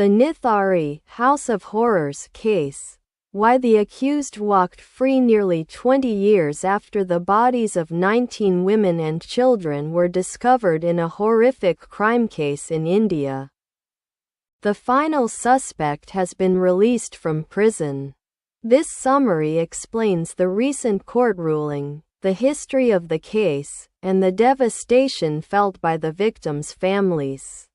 The Nithari House of Horrors case. Why the accused walked free nearly 20 years after the bodies of 19 women and children were discovered in a horrific crime case in India. The final suspect has been released from prison. This summary explains the recent court ruling, the history of the case, and the devastation felt by the victims' families.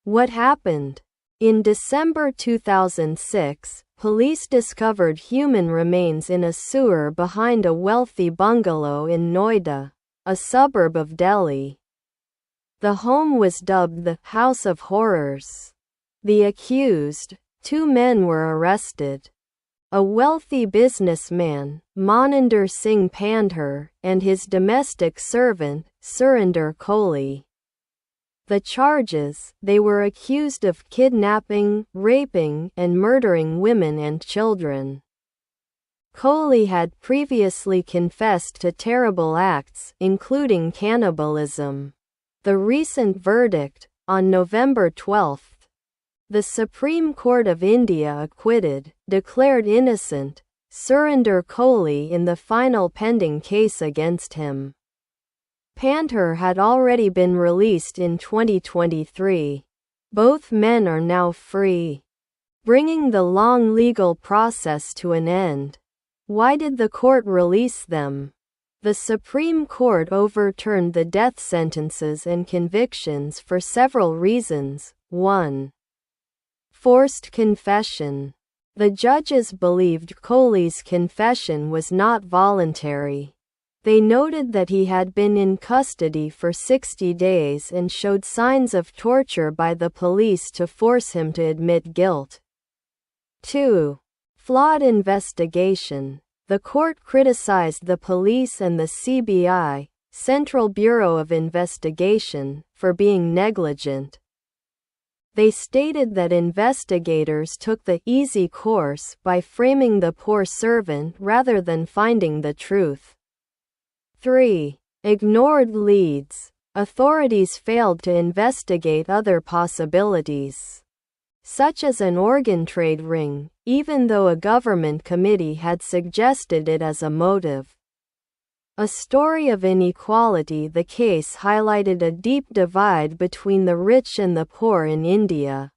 What happened? In December 2006, police discovered human remains in a sewer behind a wealthy bungalow in Noida, a suburb of Delhi. The home was dubbed the House of Horrors. The accused, 2 men were arrested. A wealthy businessman, Moninder Singh Pandher, and his domestic servant, Surinder Koli. The charges: they were accused of kidnapping, raping, and murdering women and children. Koli had previously confessed to terrible acts, including cannibalism. The recent verdict, on November 12, the Supreme Court of India declared innocent Surinder Koli in the final pending case against him. Pandher had already been released in 2023. Both men are now free, bringing the long legal process to an end. Why did the court release them? The Supreme Court overturned the death sentences and convictions for several reasons. 1. Forced confession. The judges believed Koli's confession was not voluntary. They noted that he had been in custody for 60 days and showed signs of torture by the police to force him to admit guilt. 2. Flawed investigation. The court criticized the police and the CBI, Central Bureau of Investigation, for being negligent. They stated that investigators took the easy course by framing the poor servant rather than finding the truth. 3. Ignored leads. Authorities failed to investigate other possibilities, such as an organ trade ring, even though a government committee had suggested it as a motive. A story of inequality. The case highlighted a deep divide between the rich and the poor in India.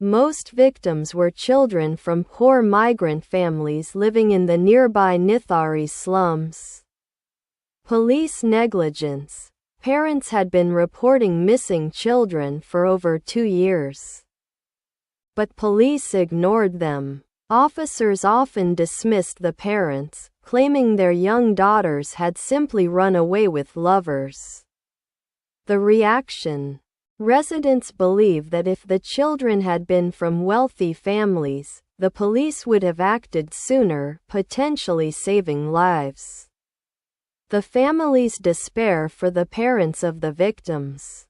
Most victims were children from poor migrant families living in the nearby Nithari slums. Police negligence. Parents had been reporting missing children for over 2 years, but police ignored them. Officers often dismissed the parents, claiming their young daughters had simply run away with lovers. The reaction. Residents believe that if the children had been from wealthy families, the police would have acted sooner, potentially saving lives. The families despair for the parents of the victims.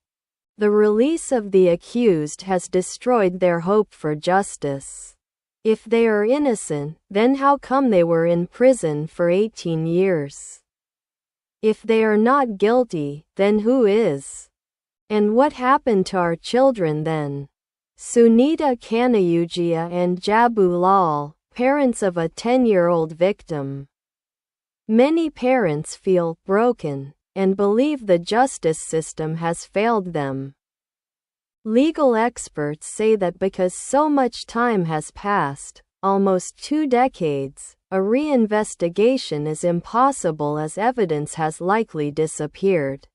The release of the accused has destroyed their hope for justice. If they are innocent, then how come they were in prison for 18 years? If they are not guilty, then who is? And what happened to our children then? Sunita Kanayujia and Jabu Lal, parents of a 10-year-old victim. Many parents feel broken and believe the justice system has failed them. Legal experts say that because so much time has passed, almost 2 decades, a reinvestigation is impossible as evidence has likely disappeared.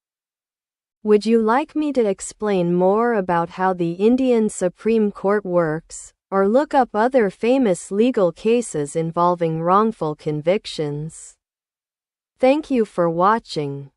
Would you like me to explain more about how the Indian Supreme Court works, or look up other famous legal cases involving wrongful convictions? Thank you for watching.